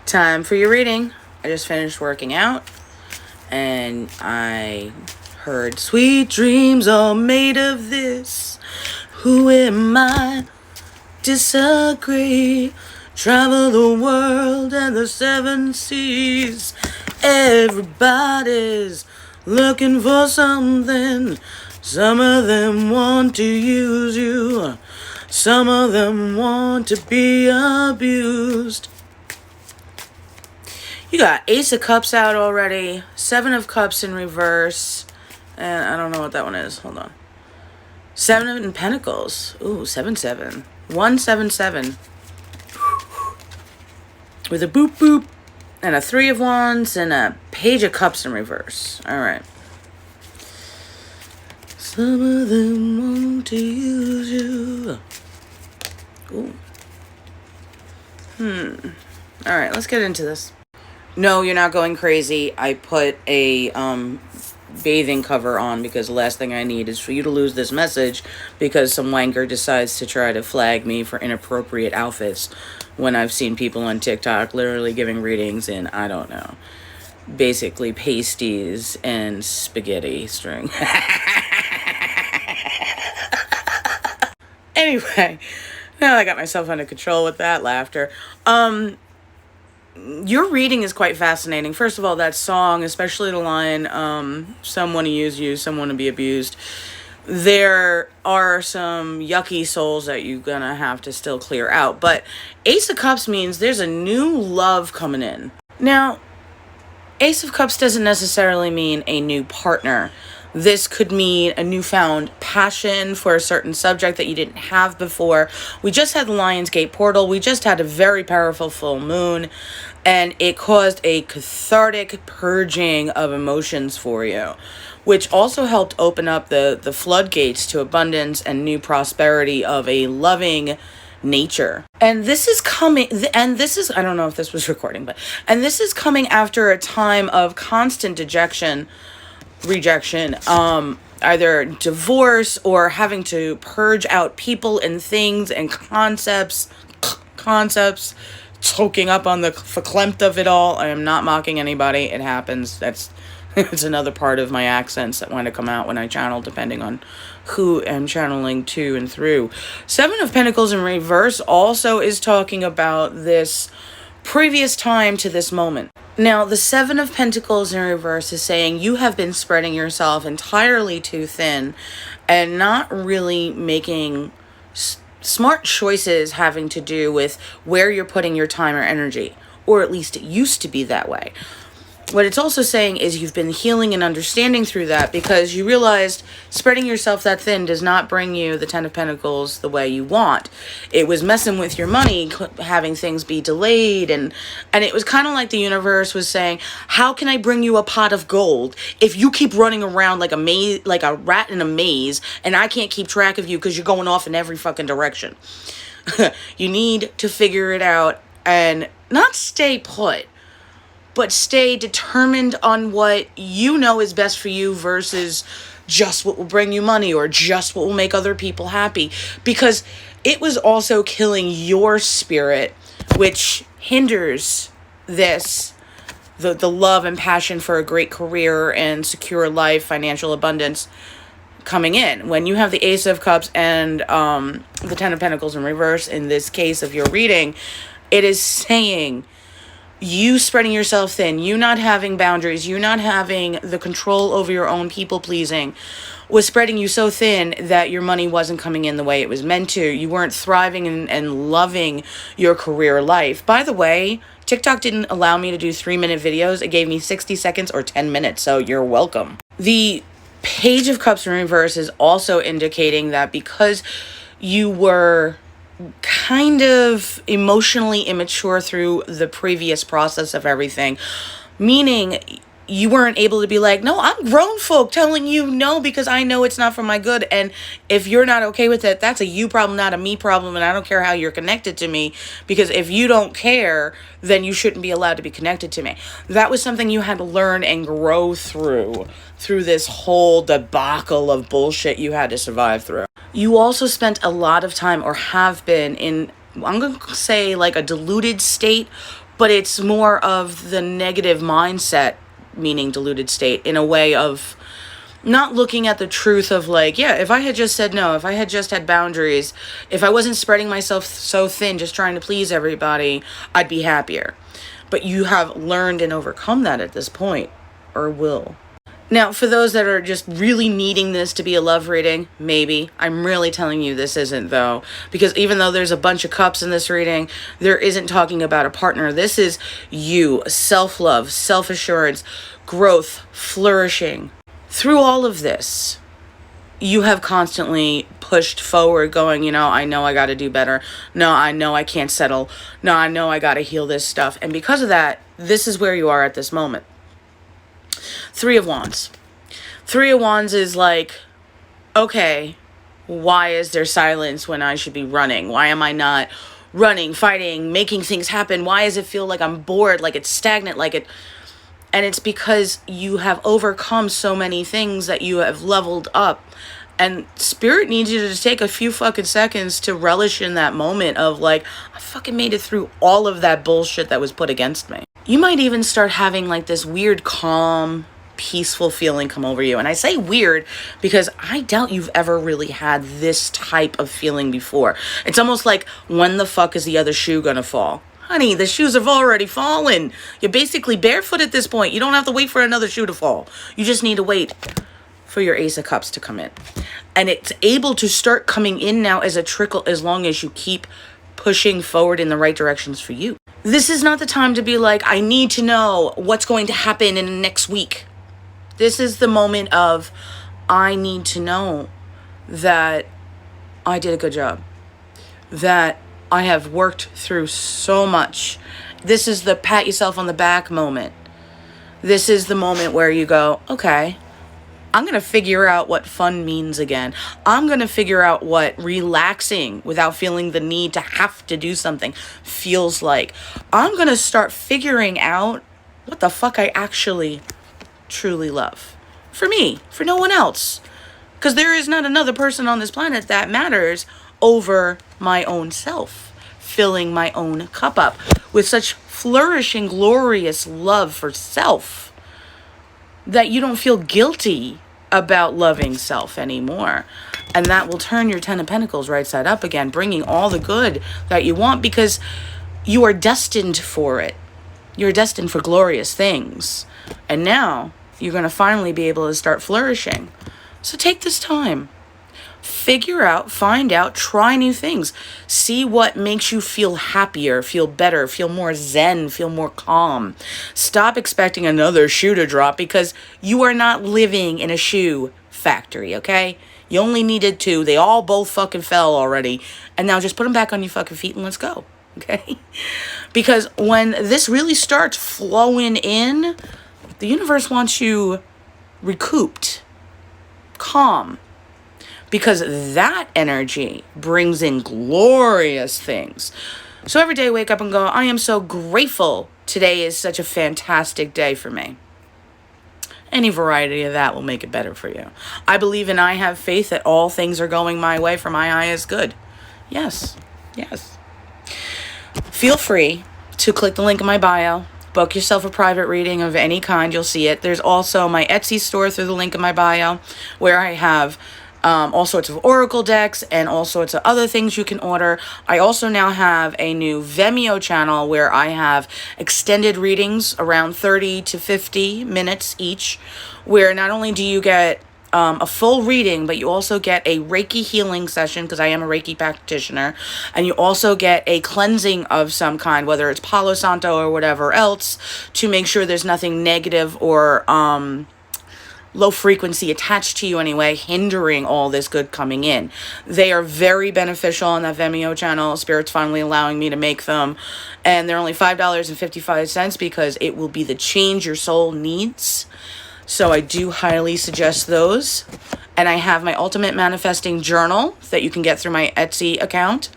Time for your reading. I just finished working out and I heard sweet dreams are made of this. Who am I? Disagree. Travel the world and the seven seas. Everybody's looking for something. Some of them want to use you. Some of them want to be abused. You got Ace of Cups out already. 7 of Cups in reverse. And I don't know what that one is. Hold on. 7 of Pentacles. Ooh, 7-7. 1-7-7. With a boop boop. And a 3 of Wands. And a Page of Cups in reverse. Alright. Some of them want to use you. Ooh. Alright, let's get into this. No, you're not going crazy. I put a bathing cover on because the last thing I need is for you to lose this message because some wanker decides to try to flag me for inappropriate outfits when I've seen people on TikTok literally giving readings in, I don't know, basically pasties and spaghetti string. Anyway, now I got myself under control with that laughter. Your reading is quite fascinating. First of all, that song, especially the line, some want to use you, some want to be abused. There are some yucky souls that you're going to have to still clear out. But Ace of Cups means there's a new love coming in. Now, Ace of Cups doesn't necessarily mean a new partner. This could mean a newfound passion for a certain subject that you didn't have before. We just had the Lionsgate portal. We just had a very powerful full moon. And it caused a cathartic purging of emotions for you, which also helped open up the floodgates to abundance and new prosperity of a loving nature. And this is coming, I don't know if this was recording, and this is coming after a time of constant rejection, either divorce or having to purge out people and things and concepts, choking up on the verklempt of it all. I am not mocking anybody. It happens. It's another part of my accents that want to come out when I channel, depending on who I'm channeling to and through. 7 of Pentacles in reverse also is talking about this previous time to this moment. Now, the 7 of Pentacles in reverse is saying you have been spreading yourself entirely too thin and not really making smart choices having to do with where you're putting your time or energy, or at least it used to be that way. What it's also saying is you've been healing and understanding through that because you realized spreading yourself that thin does not bring you the 10 of Pentacles the way you want. It was messing with your money, having things be delayed, and it was kind of like the universe was saying, how can I bring you a pot of gold if you keep running around like a rat in a maze, and I can't keep track of you because you're going off in every fucking direction. You need to figure it out and not stay put, but stay determined on what you know is best for you versus just what will bring you money or just what will make other people happy. Because it was also killing your spirit, which hinders the love and passion for a great career and secure life, financial abundance coming in. When you have the Ace of Cups and the 10 of Pentacles in reverse, in this case of your reading, it is saying you spreading yourself thin, you not having boundaries, you not having the control over your own people-pleasing was spreading you so thin that your money wasn't coming in the way it was meant to. You weren't thriving and loving your career life. By the way, TikTok didn't allow me to do 3-minute videos. It gave me 60 seconds or 10 minutes, so you're welcome. The Page of Cups in reverse is also indicating that because you were kind of emotionally immature through the previous process of everything, meaning you weren't able to be like, no, I'm grown folk telling you no because I know it's not for my good, and if you're not okay with it, that's a you problem, not a me problem, and I don't care how you're connected to me, because if you don't care, then you shouldn't be allowed to be connected to me. That was something you had to learn and grow through this whole debacle of bullshit you had to survive through. You also spent a lot of time, or have been, in, I'm going to say, like a diluted state but it's more of the negative mindset, meaning diluted state, in a way of not looking at the truth of like, yeah, if I had just said no, if I had just had boundaries, if I wasn't spreading myself so thin just trying to please everybody, I'd be happier. But you have learned and overcome that at this point, or will. Now, for those that are just really needing this to be a love reading, maybe. I'm really telling you this isn't, though. Because even though there's a bunch of cups in this reading, there isn't talking about a partner. This is you, self-love, self-assurance, growth, flourishing. Through all of this, you have constantly pushed forward going, you know I got to do better. No, I know I can't settle. No, I know I got to heal this stuff. And because of that, this is where you are at this moment. Three of Wands. Three of Wands is like, okay, why is there silence when I should be running? Why am I not running, fighting, making things happen? Why does it feel like I'm bored, like it's stagnant, like it... And it's because you have overcome so many things that you have leveled up. And Spirit needs you to take a few fucking seconds to relish in that moment of like, I fucking made it through all of that bullshit that was put against me. You might even start having like this weird, calm, peaceful feeling come over you. And I say weird because I doubt you've ever really had this type of feeling before. It's almost like, when the fuck is the other shoe gonna fall? Honey, the shoes have already fallen. You're basically barefoot at this point. You don't have to wait for another shoe to fall. You just need to wait for your Ace of Cups to come in. And it's able to start coming in now as a trickle, as long as you keep pushing forward in the right directions for you. This is not the time to be like, I need to know what's going to happen in the next week. This is the moment of, I need to know that I did a good job. That I have worked through so much. This is the pat yourself on the back moment. This is the moment where you go, okay, I'm going to figure out what fun means again. I'm going to figure out what relaxing without feeling the need to have to do something feels like. I'm going to start figuring out what the fuck I actually truly love. For me, for no one else. Because there is not another person on this planet that matters over my own self, filling my own cup up with such flourishing, glorious love for self that you don't feel guilty about loving self anymore. And that will turn your Ten of Pentacles right side up again, bringing all the good that you want, because you are destined for it. You're destined for glorious things. And now you're going to finally be able to start flourishing. So take this time. Figure out, find out, try new things. See what makes you feel happier, feel better, feel more zen, feel more calm. Stop expecting another shoe to drop, because you are not living in a shoe factory, okay? You only needed two. They all both fucking fell already. And now just put them back on your fucking feet and let's go, okay? Because when this really starts flowing in, the universe wants you recouped, calm. Because that energy brings in glorious things. So every day wake up and go, I am so grateful. Today is such a fantastic day for me. Any variety of that will make it better for you. I believe and I have faith that all things are going my way, for my eye is good. Yes. Yes. Feel free to click the link in my bio. Book yourself a private reading of any kind. You'll see it. There's also my Etsy store through the link in my bio, where I have all sorts of oracle decks and all sorts of other things you can order. I also now have a new Vimeo channel where I have extended readings around 30 to 50 minutes each, where not only do you get a full reading, but you also get a Reiki healing session, because I am a Reiki practitioner, and you also get a cleansing of some kind, whether it's Palo Santo or whatever else, to make sure there's nothing negative or low frequency attached to you anyway, hindering all this good coming in. They are very beneficial on that Vimeo channel. Spirit's finally allowing me to make them, and they're only $5.55 because it will be the change your soul needs. So I do highly suggest those. And I have my Ultimate Manifesting Journal that you can get through my Etsy account.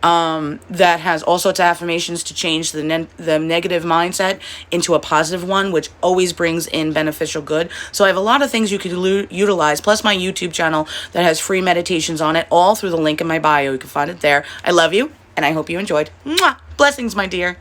That has all sorts of affirmations to change the negative mindset into a positive one, which always brings in beneficial good. So I have a lot of things you could utilize, plus my YouTube channel that has free meditations on it, all through the link in my bio. You can find it there. I love you, and I hope you enjoyed. Mwah! Blessings, my dear.